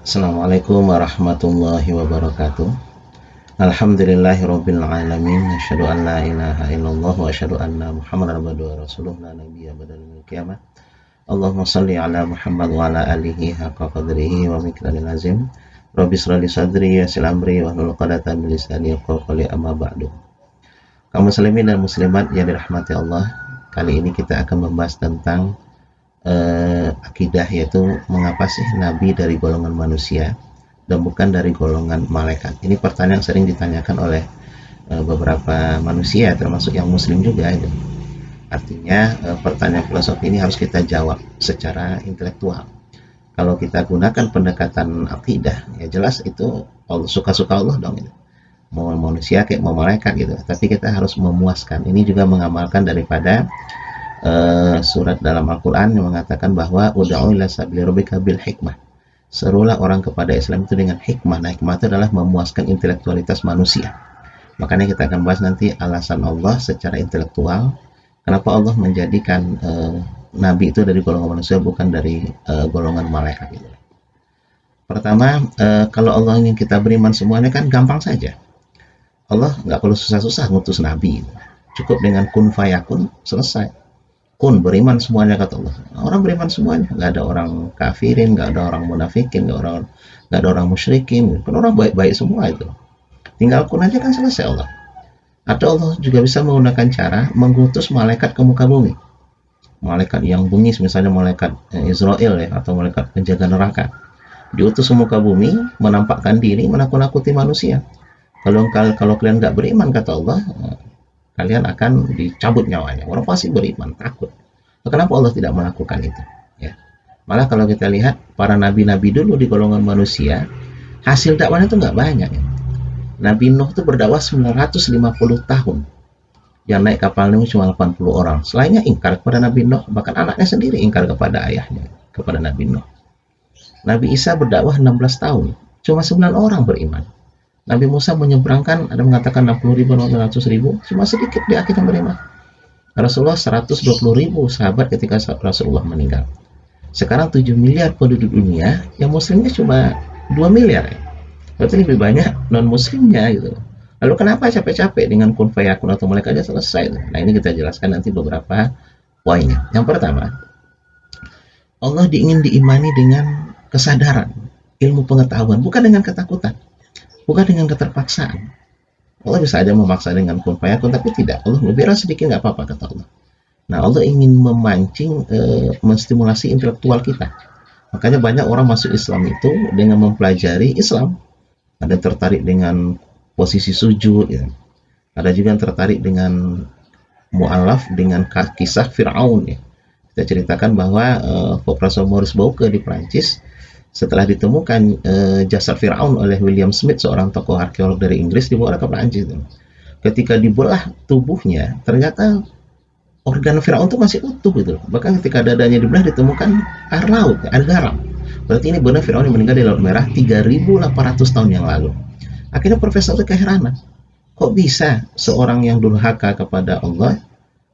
Assalamualaikum warahmatullahi wabarakatuh. Alhamdulillahirabbil alamin. Asyhadu an la ilaha illallah wa asyhadu anna Muhammadar abduhu wa rasuluh la nabiyya ba'dahu yaumil qiyamah. Allahumma shalli ala Muhammad wa ala alihi haqqa qadrihi wa miqdaril azim. Rabbi shrah li sadri yassir amri wahlul 'uqdatam min lisani yafqahu qawli amma ba'du. Kaum muslimin dan muslimat yang dirahmati Allah, kali ini kita akan membahas tentang akidah, yaitu mengapa sih Nabi dari golongan manusia dan bukan dari golongan malaikat. Ini pertanyaan yang sering ditanyakan oleh beberapa manusia, termasuk yang muslim juga. Artinya pertanyaan filosofi ini harus kita jawab secara intelektual. Kalau kita gunakan pendekatan akidah, ya jelas itu suka-suka Allah dong, gitu. Mau manusia kayak mau malaikat gitu. Tapi kita harus memuaskan. Ini juga mengamalkan daripada surat dalam Al-Quran yang mengatakan bahwa ud'u ila sabili rabbika bil hikmah. Serulah orang kepada Islam itu dengan hikmah. Nah, hikmah itu adalah memuaskan intelektualitas manusia. Makanya kita akan bahas nanti alasan Allah secara intelektual, kenapa Allah menjadikan Nabi itu dari golongan manusia bukan dari golongan malaikat gitu. Pertama, kalau Allah ingin kita beriman semuanya kan gampang saja. Allah nggak perlu susah-susah ngutus Nabi. Cukup dengan kun fayakun, selesai. Kun, beriman semuanya, kata Allah. Orang beriman semuanya, nggak ada orang kafirin, nggak ada orang munafikin, nggak ada orang musyrikin, kan orang baik-baik semua itu. Tinggal kun aja kan selesai Allah. Atau Allah juga bisa menggunakan cara mengutus malaikat ke muka bumi. Malaikat yang bengis, misalnya malaikat Israel ya, atau malaikat penjaga neraka. Diutus ke muka bumi, menampakkan diri, menakut-nakuti manusia. Kalau kalian nggak beriman, kata Allah, kalian akan dicabut nyawanya. Orang pasti beriman, takut. Kenapa Allah tidak melakukan itu? Ya. Malah kalau kita lihat para nabi-nabi dulu di golongan manusia, hasil dakwahnya itu nggak banyak. Ya. Nabi Nuh itu berdakwah 950 tahun. Yang naik kapal Nuh cuma 80 orang. Selainnya ingkar kepada Nabi Nuh, bahkan anaknya sendiri ingkar kepada ayahnya, kepada Nabi Nuh. Nabi Isa berdakwah 16 tahun, cuma 9 orang beriman. Nabi Musa menyeberangkan, ada mengatakan 60.000, 100.000, cuma sedikit di akhirnya beriman. Rasulullah 120.000 sahabat ketika Rasulullah meninggal. Sekarang 7 miliar penduduk dunia, yang muslimnya cuma 2 miliar. Ya. Berarti lebih banyak non-muslimnya gitu. Lalu kenapa capek-capek dengan kun fayakun atau malaikat aja selesai? Nah, ini kita jelaskan nanti beberapa poinnya. Yang pertama, Allah ingin diimani dengan kesadaran, ilmu pengetahuan, bukan dengan ketakutan. Bukan dengan keterpaksaan. Allah bisa aja memaksa dengan kun fayakun, tapi tidak. Allah biar sedikit nggak apa-apa, kata Allah. Nah, Allah ingin memancing, menstimulasi intelektual kita. Makanya banyak orang masuk Islam itu dengan mempelajari Islam. Ada yang tertarik dengan posisi sujud, ya. Ada juga yang tertarik dengan mu'alaf, dengan kisah Fir'aun. Ya. Kita ceritakan bahwa Profesor Maurice Bucaille di Prancis, setelah ditemukan jasad Fir'aun oleh William Smith, seorang tokoh arkeolog dari Inggris, dibawa ke Prancis. Ketika dibelah tubuhnya, ternyata organ Fir'aun itu masih utuh gitu. Bahkan ketika dadanya dibelah ditemukan air laut, air garam. Berarti ini benar Fir'aun yang meninggal di Laut Merah 3.800 tahun yang lalu. Akhirnya profesor itu keheranan. Kok bisa seorang yang durhaka kepada Allah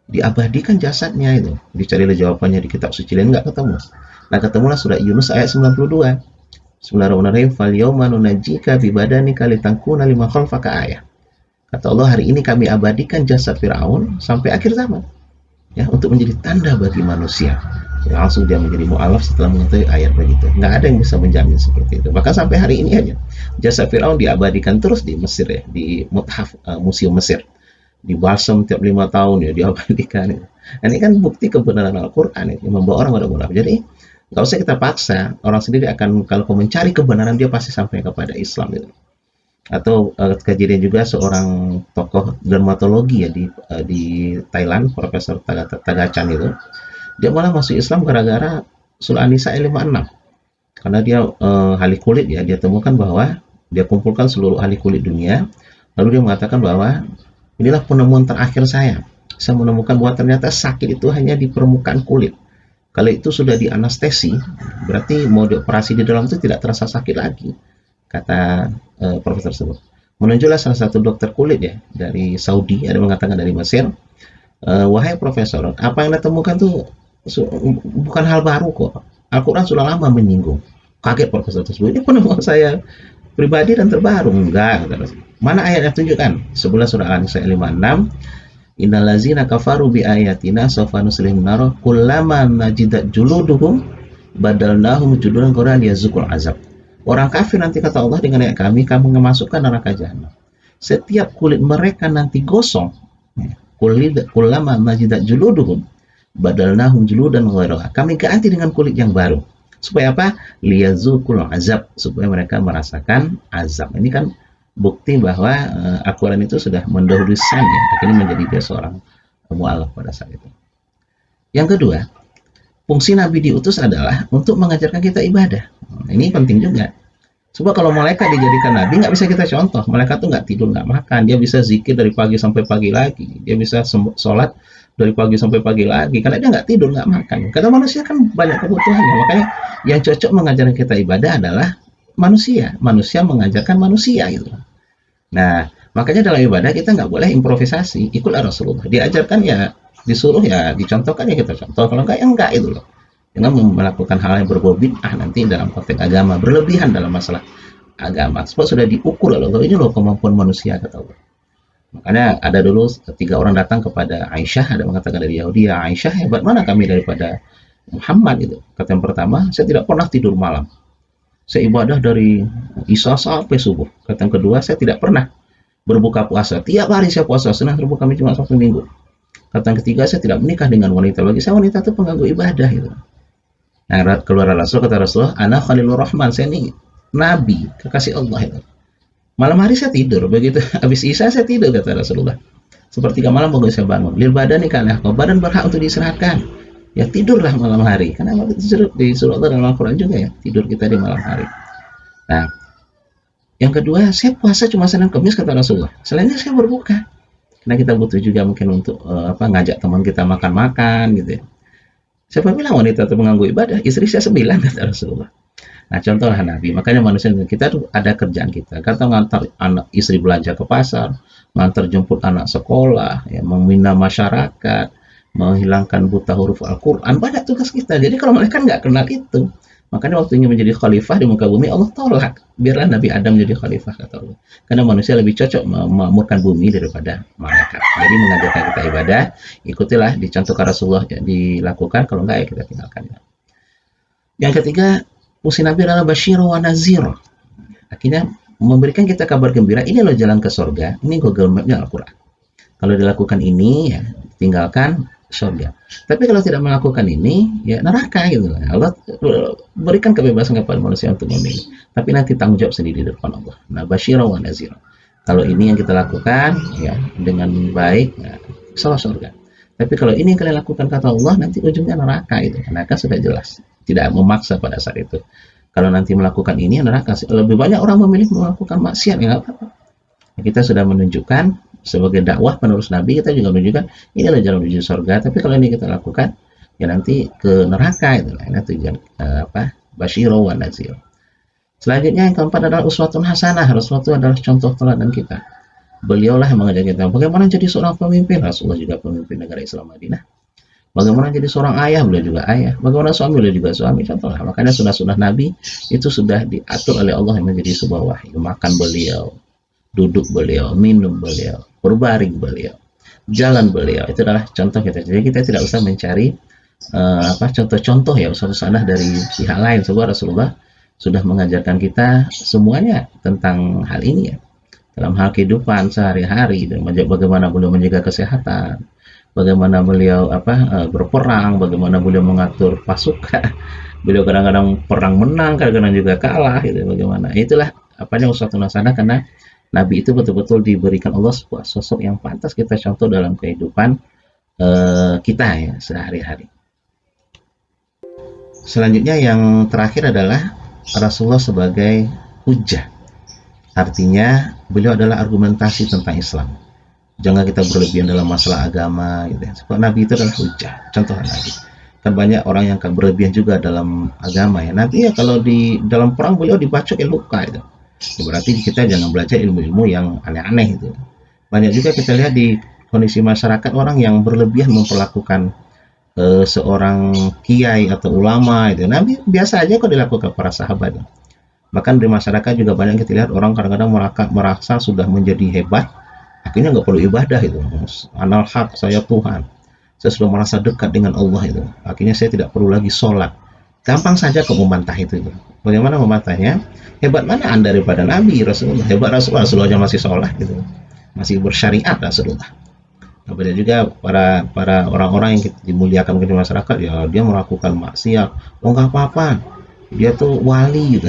diabadikan jasadnya itu? Dicarilah jawabannya di kitab suci lain, nggak ketemu. Nah, ketemulah surat Yunus ayat 92. Bismillahirrahmanirrahim. Fal yauma nunajjika bi badanika litakuna liman khalfaka ayah. Kata Allah, hari ini kami abadikan jasad Firaun sampai akhir zaman. Ya, untuk menjadi tanda bagi manusia. Ya, langsung dia menjadi mu'alaf setelah mengetahui ayat begitu. Nggak ada yang bisa menjamin seperti itu. Bahkan sampai hari ini aja jasad Firaun diabadikan terus di Mesir ya, di Muthaf, Museum Mesir. Di balsam tiap 5 tahun ya diabadikan. Ya. Nah, ini kan bukti kebenaran Al-Quran yang membawa orang pada munafik. Jadi nggak usah kita paksa, orang sendiri akan, kalau kau mencari kebenaran dia pasti sampai kepada Islam gitu. Atau kejadian juga seorang tokoh dermatologi ya di Thailand, Profesor Tagachan itu, dia malah masuk Islam gara-gara surah An-Nisa ayat 56. Karena dia ahli kulit ya, dia temukan bahwa dia kumpulkan seluruh ahli kulit dunia, lalu dia mengatakan bahwa inilah penemuan terakhir saya menemukan bahwa ternyata sakit itu hanya di permukaan kulit. Kalau itu sudah di anestesi, berarti mau dioperasi di dalam itu tidak terasa sakit lagi, kata profesor tersebut. Menunjuklah salah satu dokter kulit ya dari Saudi, ada mengatakan dari Mesir, wahai profesor, apa yang Anda temukan tuh bukan hal baru kok. Al-Quran sudah lama menyinggung. Kaget Profesor tersebut, ini penemuan saya pribadi dan terbaru. Enggak, kata Rasul. Mana ayat yang tunjukkan? Sebelah surah Al-Nisa 56, innallazina kafaru bi ayatina sawfa nuslihim naro kullama najidat juluduhum badalnahum juludan Quran yazukul azab. Orang kafir nanti kata Allah dengan ayat kami memasukkan neraka jahanam. Setiap kulit mereka nanti gosong. Kulit kullama najidat juluduhum badalnahum juludan ghairaha. Kami ganti dengan kulit yang baru. Supaya apa? Liyazukul azab, supaya mereka merasakan azab. Ini kan bukti bahwa Al-Quran itu sudah mendahului ya, akhirnya menjadi dia seorang mu'alaf pada saat itu. Yang kedua, fungsi Nabi diutus adalah untuk mengajarkan kita ibadah. Ini penting juga. Coba kalau malaikat dijadikan Nabi, nggak bisa kita contoh. Malaikat tuh nggak tidur, nggak makan. Dia bisa zikir dari pagi sampai pagi lagi. Dia bisa sholat dari pagi sampai pagi lagi, karena dia nggak tidur, nggak makan. Karena manusia kan banyak kebutuhannya, makanya yang cocok mengajarkan kita ibadah adalah manusia mengajarkan manusia gitu. Nah, makanya dalam ibadah kita nggak boleh improvisasi, ikutlah Rasulullah, diajarkan ya, disuruh ya dicontohkan ya kita contoh, kalau enggak ya enggak itu loh. Dengan melakukan hal yang berbau bid'ah nanti dalam konteks agama, berlebihan dalam masalah agama, sebab sudah diukur loh, ini loh kemampuan manusia kata Allah. Makanya ada dulu 3 orang datang kepada Aisyah, ada mengatakan dari Yahudi, ya Aisyah, hebat mana kami daripada Muhammad itu. Kata yang pertama, saya tidak pernah tidur malam. Saya ibadah dari Isya sampai subuh. Kata yang kedua, saya tidak pernah berbuka puasa. Tiap hari saya puasa, Senin, Rabu, Kamis, Jumat, Sabtu, Minggu. Kata yang ketiga, saya tidak menikah dengan wanita. Bagi saya wanita itu pengganggu ibadah gitu. Nah, keluar Rasul, kata Rasulullah, ana Khalilur Rahman, saya ini Nabi, kekasih Allah itu. Malam hari saya tidur, begitu habis Isya saya tidur kata Rasulullah. Sepertiga malam baru saya bangun. Lil badani kana, badan berhak untuk diistirahatkan. Ya tidurlah malam hari. Karena disuruh Allah dalam Al-Quran juga ya, tidur kita di malam hari. Nah, yang kedua, saya puasa cuma Senin Kamis kata Rasulullah. Selainnya saya berbuka. Karena kita butuh juga mungkin untuk ngajak teman kita makan-makan gitu ya. Siapa bilang wanita itu mengganggu ibadah? Istri saya 9 kata Rasulullah. Nah, contohlah Nabi. Makanya manusia kita tuh ada kerjaan kita. Kata ngantar anak istri belanja ke pasar, ngantar jemput anak sekolah, ya, membina masyarakat, menghilangkan buta huruf Al-Quran. Banyak tugas kita. Jadi kalau mereka nggak kenal itu, makanya waktunya menjadi khalifah di muka bumi, Allah tolak. Biarlah Nabi Adam menjadi khalifah kata Allah. Karena manusia lebih cocok memakmurkan bumi daripada malaikat. Jadi mengajarkan kita ibadah, ikutilah dicontohkan Rasulullah ya, dilakukan. Kalau enggak ya kita tinggalkan. Yang ketiga, fungsi Nabi adalah Bashir wa Nazir. Akhirnya memberikan kita kabar gembira, ini loh jalan ke surga, ini Google Map-nya Al-Quran. Kalau dilakukan ini, ya tinggalkan surga. Tapi kalau tidak melakukan ini, ya neraka gitu. Allah berikan kebebasan kepada manusia untuk memilih. Tapi nanti tanggung jawab sendiri di depan Allah. Nah, Bashir wa Nazir. Kalau ini yang kita lakukan, ya dengan baik, ya, salah surga. Tapi kalau ini yang kalian lakukan kata Allah, nanti ujungnya neraka itu. Neraka sudah jelas. Tidak memaksa pada saat itu. Kalau nanti melakukan ini neraka, lebih banyak orang memilih melakukan maksiat, ya nggak apa-apa. Kita sudah menunjukkan sebagai dakwah penerus Nabi, kita juga menunjukkan ini adalah jalan menuju surga. Tapi kalau ini kita lakukan, ya nanti ke neraka itu. Nah, tujuan Basyiro wa Nazir. Selanjutnya yang keempat adalah uswatun hasanah. Rasulullah adalah contoh teladan kita. Beliaulah yang mengajar kita bagaimana jadi seorang pemimpin. Rasulullah juga pemimpin negara Islam Madinah. Bagaimana jadi seorang ayah, beliau juga ayah. Bagaimana suami, beliau juga suami. Contohlah, makanya sunnah-sunnah Nabi itu sudah diatur oleh Allah yang menjadi sebuah wahyu. Makan beliau, duduk beliau, minum beliau, berbaring beliau, jalan beliau. Itu adalah contoh kita. Jadi kita tidak usah mencari contoh-contoh ya, sunnah dari pihak lain. Sebab Rasulullah sudah mengajarkan kita semuanya tentang hal ini ya. Dalam hal kehidupan sehari-hari, bagaimana beliau menjaga kesehatan, bagaimana beliau berperang, bagaimana beliau mengatur pasukan. Beliau kadang-kadang perang menang, kadang-kadang juga kalah gitu. Bagaimana? Itulah uswatun hasanah, karena Nabi itu betul-betul diberikan Allah sebuah sosok yang pantas kita contoh dalam kehidupan kita ya sehari-hari. Selanjutnya yang terakhir adalah Rasulullah sebagai hujjah. Artinya beliau adalah argumentasi tentang Islam. Jangan kita berlebihan dalam masalah agama gitu. Sebab Nabi itu adalah hujjah, contoh Nabi. Kan banyak orang yang berlebihan juga dalam agama ya. Nabi ya kalau di dalam perang beliau dibacok ya luka itu. Ya, berarti kita jangan belajar ilmu-ilmu yang aneh-aneh itu. Banyak juga kita lihat di kondisi masyarakat orang yang berlebihan memperlakukan seorang kiai atau ulama itu. Nabi biasa aja kok dilakukan para sahabat. Bahkan di masyarakat juga banyak kita lihat orang kadang-kadang merasa sudah menjadi hebat, akhirnya nggak perlu ibadah itu. Anal haq, saya Tuhan. Saya sudah merasa dekat dengan Allah itu. Akhirnya saya tidak perlu lagi sholat. Gampang saja kok membantah itu. Bagaimana membantahnya? Hebat mana anda daripada Nabi Rasulullah? Hebat Rasulullah masih sholat gitu, masih bersyariat Rasulullah. Kemudian juga para orang-orang yang dimuliakan di masyarakat, ya dia melakukan maksiat, oh nggak apa-apa, dia tuh wali gitu.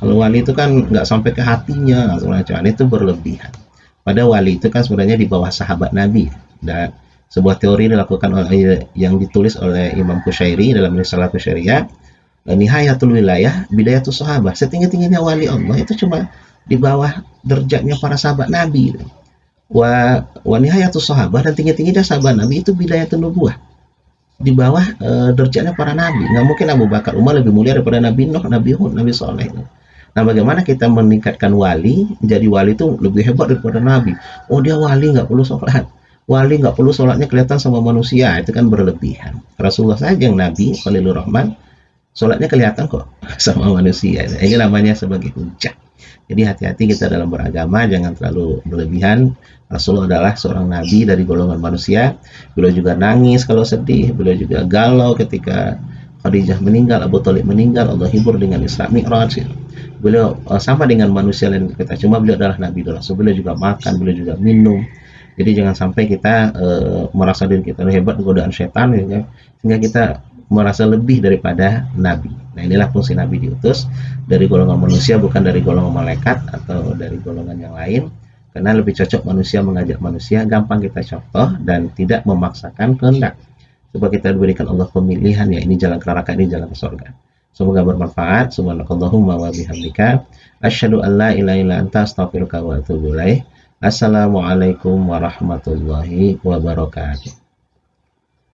Kalau wali itu kan nggak sampai ke hatinya, semacam itu berlebihan. Pada wali itu kan sebenarnya di bawah sahabat Nabi. Dan sebuah teori dilakukan oleh yang ditulis oleh Imam Qushairi dalam Risalah Qushairiyah, Nihayatul Wilayah, Bidayatul Sahabat. Setinggi-tingginya wali Allah itu cuma di bawah derajatnya para sahabat Nabi. Wa nihayatus sahabat, dan tinggi-tingginya sahabat Nabi itu Bidayatul Nubuwah. Di bawah derajatnya para nabi. Nggak mungkin Abu Bakar Umar lebih mulia daripada Nabi Nuh, Nabi Hud, Nabi Soleh. Nah, bagaimana kita meningkatkan wali, jadi wali itu lebih hebat daripada nabi. Oh, dia wali nggak perlu sholat. Wali nggak perlu sholatnya kelihatan sama manusia, itu kan berlebihan. Rasulullah saja yang nabi, Khalilur Rahman, sholatnya kelihatan kok sama manusia. Nah, ini namanya sebagai hujah. Jadi hati-hati kita dalam beragama, jangan terlalu berlebihan. Rasulullah adalah seorang nabi dari golongan manusia. Beliau juga nangis kalau sedih, beliau juga galau ketika Khadijah meninggal, Abu Thalib meninggal, Allah hibur dengan Isra Mi'raj. Beliau sama dengan manusia lain kita, cuma beliau adalah nabi doang. So, beliau juga makan, beliau juga minum. Jadi jangan sampai kita merasa diri kita hebat godaan setan, ya, sehingga kita merasa lebih daripada nabi. Nah, inilah fungsi nabi diutus dari golongan manusia, bukan dari golongan malaikat atau dari golongan yang lain, karena lebih cocok manusia mengajak manusia, gampang kita contoh dan tidak memaksakan kehendak. Coba kita diberikan Allah pemilihan, ya ini jalan ke neraka, ini jalan ke surga. Semoga bermanfaat. Subhanakallahumma wa bihamdika asyhadu an la ilaha illa anta astaghfiruka wa atubu ilaik. Assalamualaikum warahmatullahi wabarakatuh.